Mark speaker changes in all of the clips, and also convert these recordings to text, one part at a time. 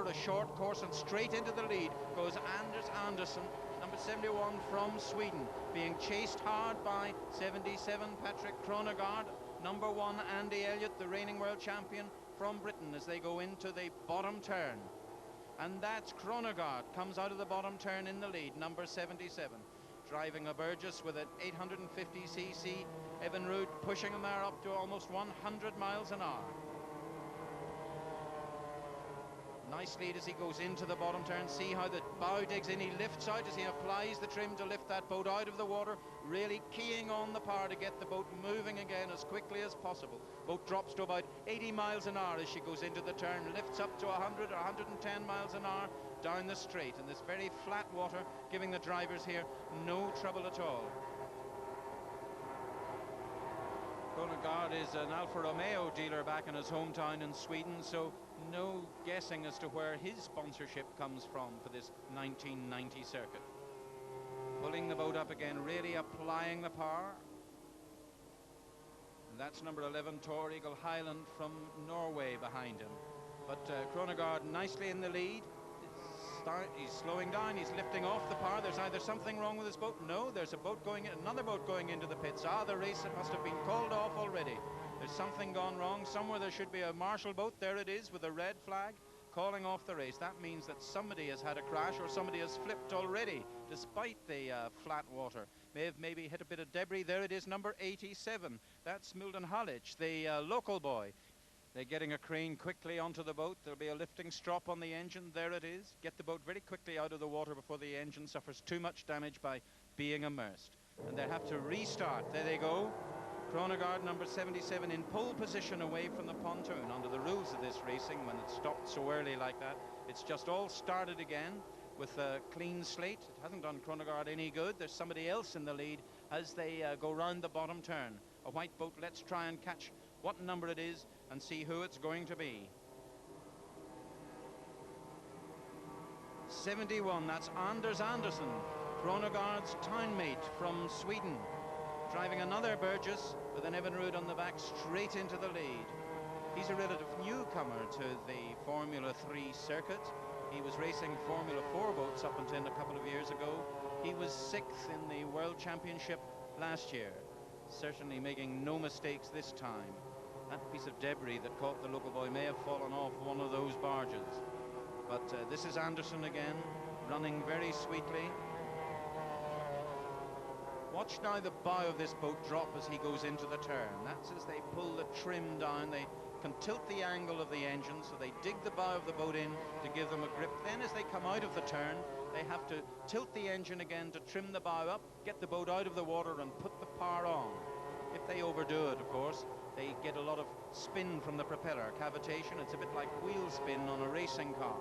Speaker 1: a short course, and straight into the lead goes Anders Andersson, number 71 from Sweden, being chased hard by 77 Patrick Kronegard, number 1 Andy Elliott, the reigning world champion from Britain, as they go into the bottom turn. And that's Kronegard, comes out of the bottom turn in the lead, number 77. Driving a Burgess with an 850cc Evinrude, pushing him there up to almost 100 miles an hour. Nice lead as he goes into the bottom turn. See how the bow digs in. He lifts out as he applies the trim to lift that boat out of the water, really keying on the power to get the boat moving again as quickly as possible. Boat drops to about 80 miles an hour as she goes into the turn, lifts up to 100 or 110 miles an hour down the straight in this very flat water, giving the drivers here no trouble at all. Kronegard is an Alfa Romeo dealer back in his hometown in Sweden, so no guessing as to where his sponsorship comes from for this 1990 circuit. Pulling the boat up again, really applying the power. And that's number 11, Tor Eagle Highland from Norway behind him. But Kronegard nicely in the lead. He's slowing down, he's lifting off the power. There's either something wrong with his boat. No, there's a boat going in, another boat going into the pits. The race must have been called off already. There's something gone wrong. Somewhere there should be a marshal boat. There it is with a red flag calling off the race. That means that somebody has had a crash or somebody has flipped already, despite the flat water. May have maybe hit a bit of debris. There it is, number 87. That's Milden Halic, the local boy. They're getting a crane quickly onto the boat. There'll be a lifting strop on the engine. There it is. Get the boat very quickly out of the water before the engine suffers too much damage by being immersed. And they have to restart. There they go. Kronegard, number 77, in pole position away from the pontoon. Under the rules of this racing, when it stopped so early like that, it's just all started again with a clean slate. It hasn't done Kronegard any good. There's somebody else in the lead as they go round the bottom turn. A white boat. Let's try and catch what number it is and see who it's going to be. 71, that's Anders Andersson, Kronegard's townmate from Sweden, driving another Burgess with an Evinrude on the back straight into the lead. He's a relative newcomer to the Formula 3 circuit. He was racing Formula 4 boats up until a couple of years ago. He was 6th in the World Championship last year, certainly making no mistakes this time. That piece of debris that caught the local boy may have fallen off one of those barges. But this is Andersson again, running very sweetly. Watch now the bow of this boat drop as he goes into the turn. That's as they pull the trim down. They can tilt the angle of the engine, so they dig the bow of the boat in to give them a grip. Then as they come out of the turn, they have to tilt the engine again to trim the bow up, get the boat out of the water and put the power on. If they overdo it, of course, they get a lot of spin from the propeller, cavitation. It's a bit like wheel spin on a racing car.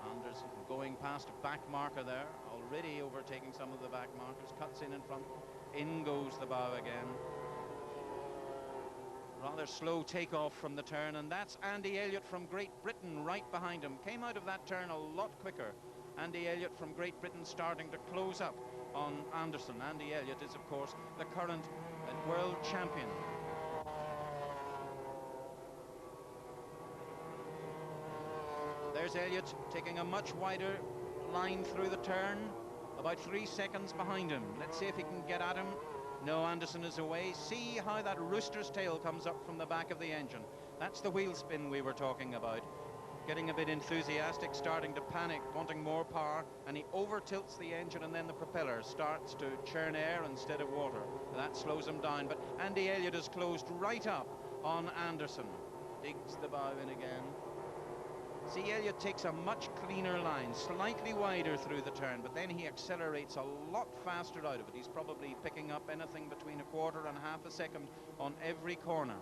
Speaker 1: Anders going past a back marker there, already overtaking some of the back markers, cuts in front, in goes the bow again. Rather slow takeoff from the turn, and that's Andy Elliott from Great Britain right behind him. Came out of that turn a lot quicker. Andy Elliott from Great Britain starting to close up on Andersson. Andy Elliott is, of course, the current world champion. There's Elliott taking a much wider line through the turn, about 3 seconds behind him. Let's see if he can get at him. No, Andersson is away. See how that rooster's tail comes up from the back of the engine. That's the wheel spin we were talking about. Getting a bit enthusiastic, starting to panic, wanting more power, and he over tilts the engine, and then the propeller starts to churn air instead of water. That slows him down, but Andy Elliott is closed right up on Andersson. Digs the bow in again. See, Elliott takes a much cleaner line, slightly wider through the turn, but then he accelerates a lot faster out of it. He's probably picking up anything between a quarter and half a second on every corner.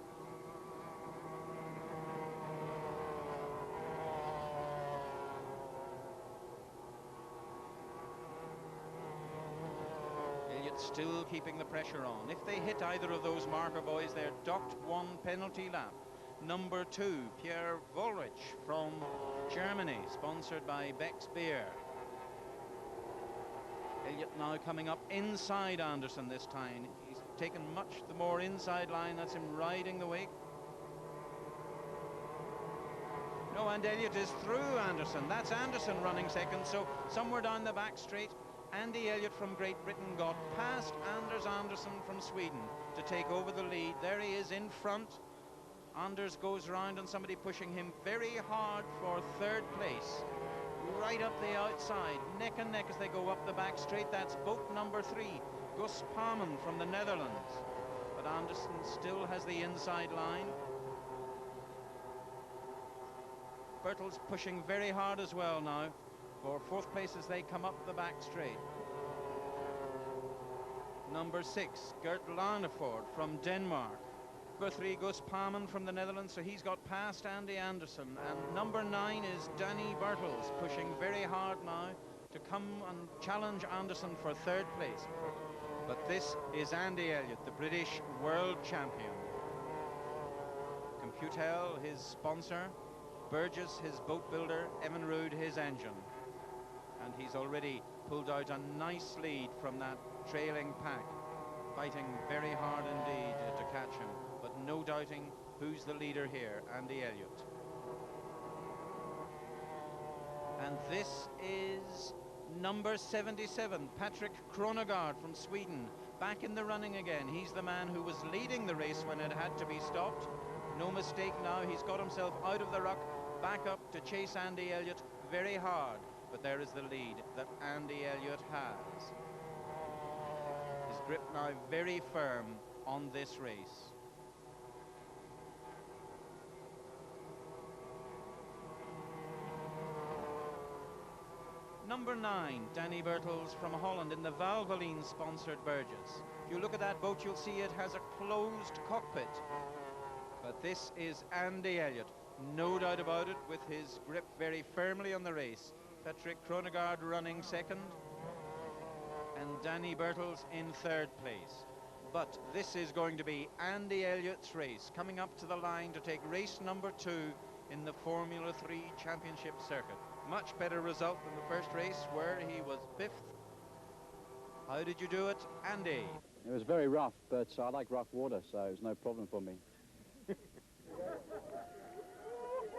Speaker 1: Elliott still keeping the pressure on. If they hit either of those marker boys, they're docked 1 penalty lap. Number 2, Pierre Wollrich from Germany, sponsored by Beck's Beer. Elliott now coming up inside Andersson this time. He's taken much the more inside line. That's him riding the wake. No, and Elliott is through Anderson. That's Anderson running second, so somewhere down the back straight, Andy Elliott from Great Britain got past Anders Anderson from Sweden to take over the lead. There he is in front. Anders goes round and somebody pushing him very hard for third place. Right up the outside, neck and neck as they go up the back straight. That's boat number 3, Gus Palmen from the Netherlands. But Anderson still has the inside line. Bertels pushing very hard as well now for fourth place as they come up the back straight. Number 6, Gert Laneford from Denmark. Number 3, Gus Palmen from the Netherlands, so he's got past Andy Anderson. And number 9 is Danny Bertels, pushing very hard now to come and challenge Anderson for third place. But this is Andy Elliott, the British world champion. Computel, his sponsor. Burgess, his boat builder. Evinrude, his engine. And he's already pulled out a nice lead from that trailing pack, fighting very hard indeed to catch him. But no doubting who's the leader here, Andy Elliott. And this is number 77, Patrick Kronegård from Sweden, back in the running again. He's the man who was leading the race when it had to be stopped. No mistake now, he's got himself out of the ruck, back up to chase Andy Elliott very hard. But there is the lead that Andy Elliott has. His grip now very firm on this race. Number 9, Danny Bertels from Holland in the Valvoline sponsored Burgess. If you look at that boat, you'll see it has a closed cockpit. But this is Andy Elliott, no doubt about it, with his grip very firmly on the race. Patrick Kronegård running second, and Danny Bertels in third place. But this is going to be Andy Elliott's race, coming up to the line to take race number 2 in the Formula 3 Championship circuit. Much better result than the first race, where he was 5th. How did you do it, Andy?
Speaker 2: It was very rough, but I like rough water, so it was no problem for me.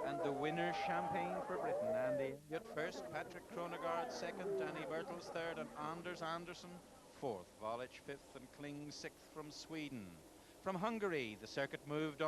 Speaker 1: And the winner's champagne for Britain. Andy Elliott first, Patrick Kronegård second, Danny Bertels third, and Anders Anderson fourth. Valic fifth, and Kling sixth from Sweden. From Hungary, the circuit moved on.